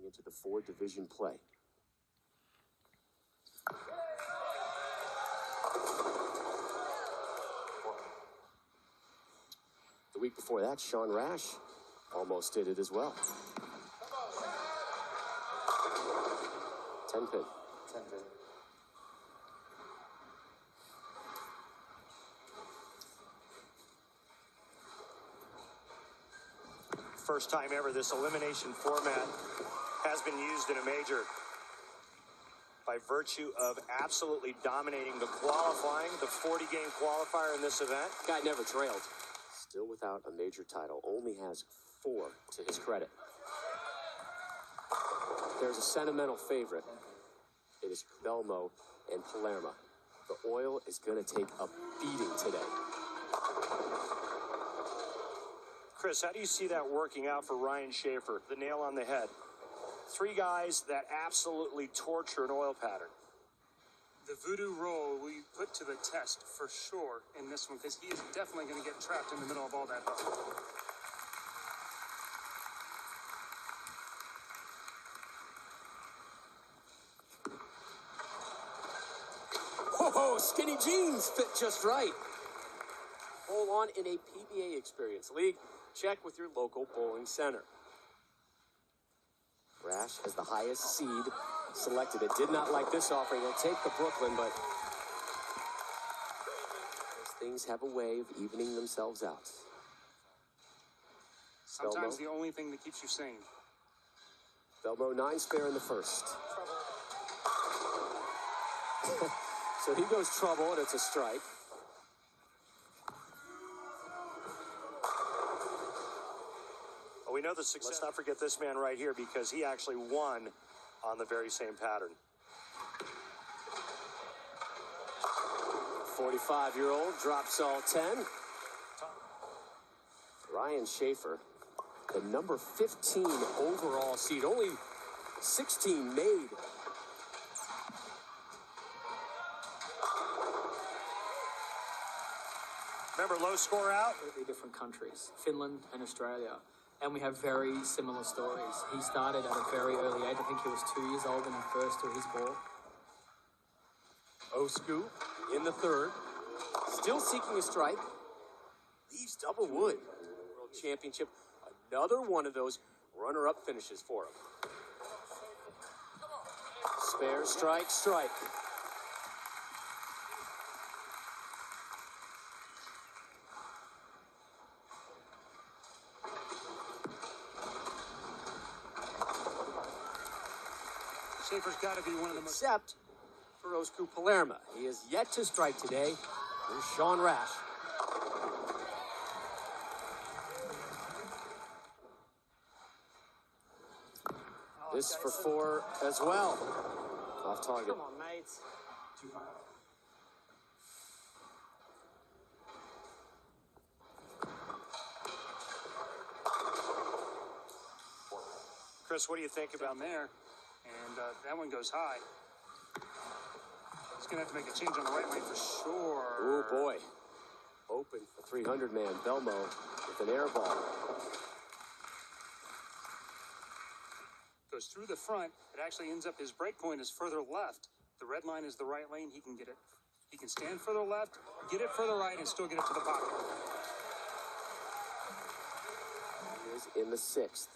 into the 4 division play. The week before that, Sean Rash almost did it as well. 10 pin. 10 pin. First time ever this elimination format has been used in a major by virtue of absolutely dominating the qualifying, the 40-game qualifier in this event. Guy never trailed. Still without a major title. Only has 4 to his credit. There's a sentimental favorite. It is Belmo and Palermo. The oil is going to take a beating today. Chris, how do you see that working out for Ryan Schaefer? The nail on the head. 3 guys that absolutely torture an oil pattern. The voodoo roll will be put to the test for sure in this one, because he is definitely going to get trapped in the middle of all that. Whoa, skinny jeans fit just right. Bowl on in a PBA experience league. Check with your local bowling center. Rash has the highest seed selected. It did not like this offering. He'll take the Brooklyn, but those things have a way of evening themselves out. Sometimes Belmo. the only thing that keeps you sane. Belmo 9 spare in the first. So he goes trouble, and it's a strike. Well, we know the success. Let's not forget this man right here, because he actually won on the very same pattern. 45-year-old drops all 10. Ryan Schaefer, the number 15 overall seed, only 16 made. Remember, low score out? Completely different countries, Finland and Australia, and we have very similar stories. He started at a very early age. I think he was 2 years old when he first threw his ball. Osku in the third, still seeking a strike. Leaves double wood. World Championship, another one of those runner-up finishes for him. Spare, strike, strike. Schaefer's got to be one of the most... Except for Osku Palermo. He is yet to strike today. Here's Sean Rash. This for 4 as well. Off target. Come on, mate. Chris, what do you think about down there? And that one goes high. He's going to have to make a change on the right lane for sure. Oh, boy. Open for 300-man Belmo with an air ball. Goes through the front. It actually ends up, his break point is further left. The red line is the right lane. He can get it. He can stand further left, get it further right, and still get it to the pocket. He is in the 6th.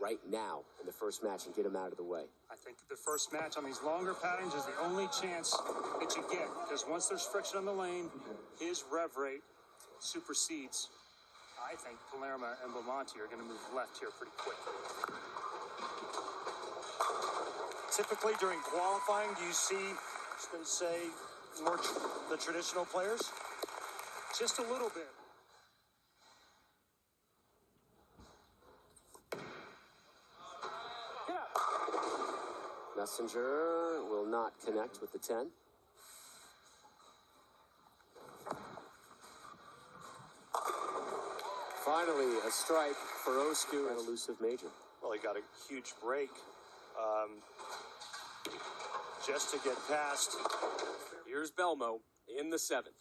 Right now in the first match and get him out of the way. I think the first match on these longer patterns is the only chance that you get, because once there's friction on the lane, his rev rate supersedes. I think Palermo and Belmonte are going to move left here pretty quick. Typically during qualifying, do you see, say, more the traditional players? Just a little bit. Messenger will not connect with the 10. Finally, a strike for Osku, an elusive major. Well, he got a huge break just to get past. Here's Belmo in the 7th.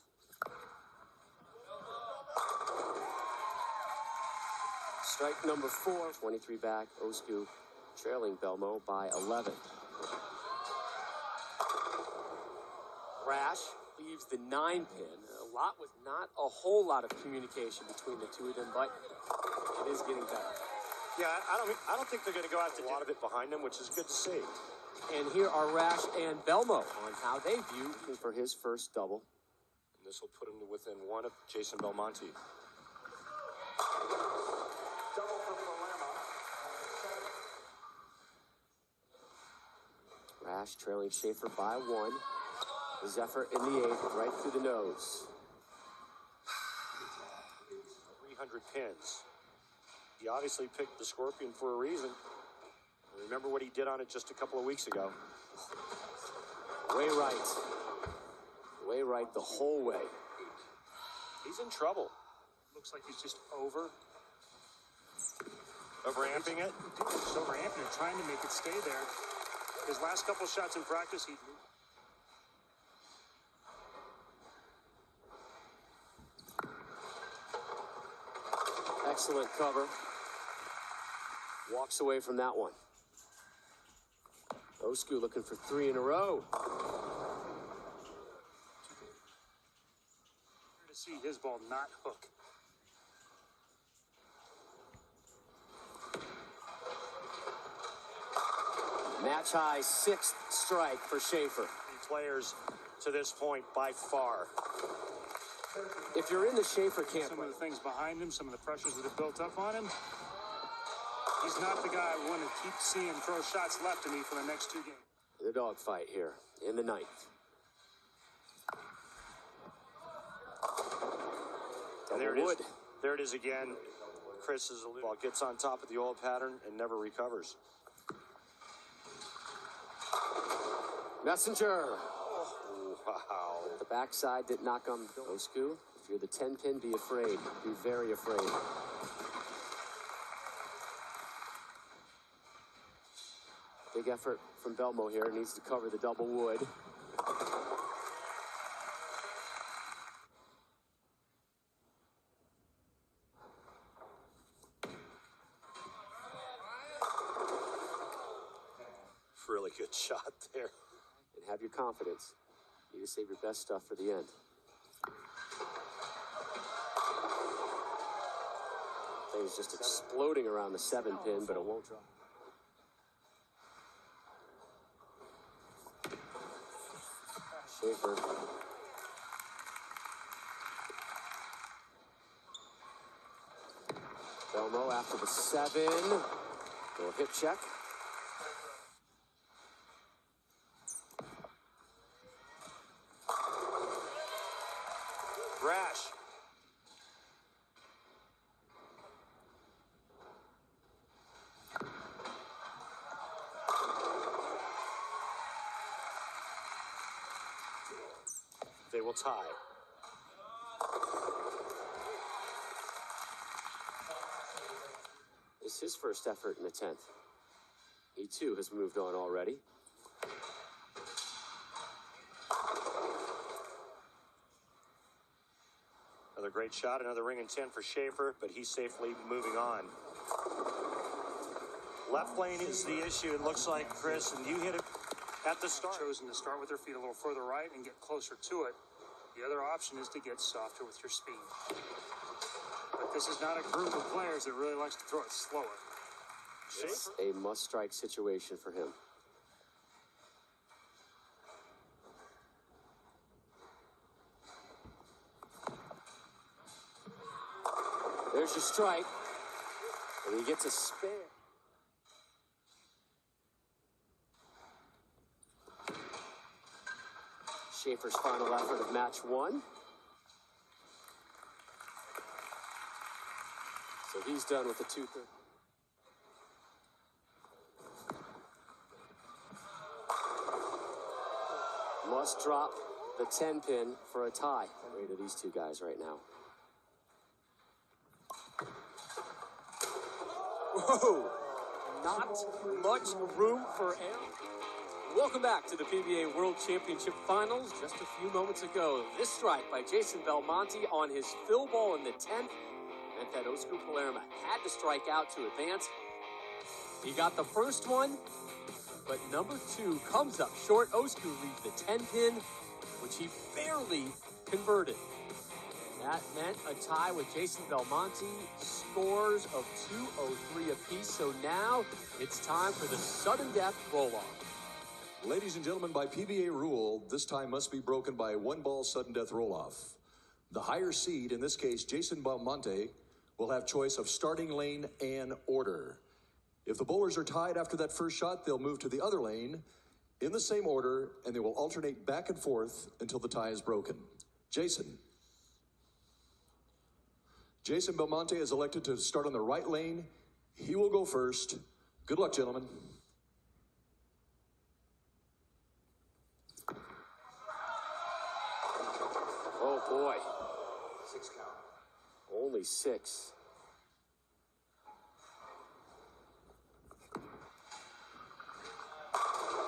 Strike number 4, 23 back, Osku trailing Belmo by 11. Rash leaves the 9-pin. Not a whole lot of communication between the two of them, but it is getting better. Yeah, I don't think they're going to go out to a lot of it behind them, which is good to see. And here are Rash and Belmo on how they view for his first double. And this will put him to within 1 of Jason Belmonte. Double for Palermo. Rash trailing Schaefer by 1. Zephyr in the 8th, right through the nose. 300 pins. He obviously picked the Scorpion for a reason. Remember what he did on it just a couple of weeks ago. Way right. Way right the whole way. He's in trouble. Looks like he's just over. Overamping it? Just overamping it, trying to make it stay there. His last couple shots in practice, he... Excellent cover. Walks away from that one. Osku looking for 3 in a row. To see his ball not hook. Match high 6th strike for Schaefer. Players to this point by far. If you're in the Schaefer camp, Some of the things behind him, some of the pressures that have built up on him, he's not the guy I want to keep seeing throw shots left to me for the next 2 games. the dogfight here in the 9th. And there it is. There it is again. Chris is ball gets on top of the old pattern and never recovers. Messenger. Wow. The backside did knock on Osku. If you're the 10-pin, be afraid. Be very afraid. Big effort from Belmo here. Needs to cover the double wood. Really good shot there. And have your confidence. You need to save your best stuff for the end. Thing's just exploding around the 7-pin, but it won't drop. Schaefer. Belmo after the 7. Little hip check. Rash. They will tie. This is his first effort in the 10th. He too has moved on already. Another great shot, another ring and 10 for Schaefer, but he's safely moving on. Left lane is the issue, it looks like, Chris, and you hit it at the start. Chosen to start with their feet a little further right and get closer to it. The other option is to get softer with your speed. But this is not a group of players that really likes to throw it slower. It's a must-strike situation for him. There's your strike. And he gets a spare. Schaefer's final effort of match 1. So he's done with the 2-3. Must drop the 10-pin for a tie. Great to these two guys right now. Whoa! Not much room for error. Welcome back to the PBA World Championship Finals. Just a few moments ago, this strike by Jason Belmonte on his fill ball in the 10th meant that Oscar Palermo had to strike out to advance. He got the first one, but number 2 comes up short. Oscar leaves the 10-pin, which he barely converted. That meant a tie with Jason Belmonte, scores of 203 apiece. So now it's time for the sudden death roll-off. Ladies and gentlemen, by PBA rule, this tie must be broken by 1-ball sudden death roll-off. The higher seed, in this case Jason Belmonte, will have choice of starting lane and order. If the bowlers are tied after that first shot, they'll move to the other lane in the same order, and they will alternate back and forth until the tie is broken. Jason Belmonte is elected to start on the right lane. He will go first. Good luck, gentlemen. Oh, boy. 6 count. Only 6.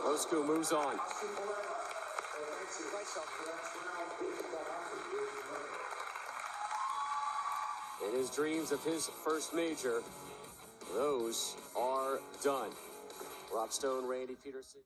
Oscar moves on. And his dreams of his first major, those are done. Rob Stone, Randy Peterson.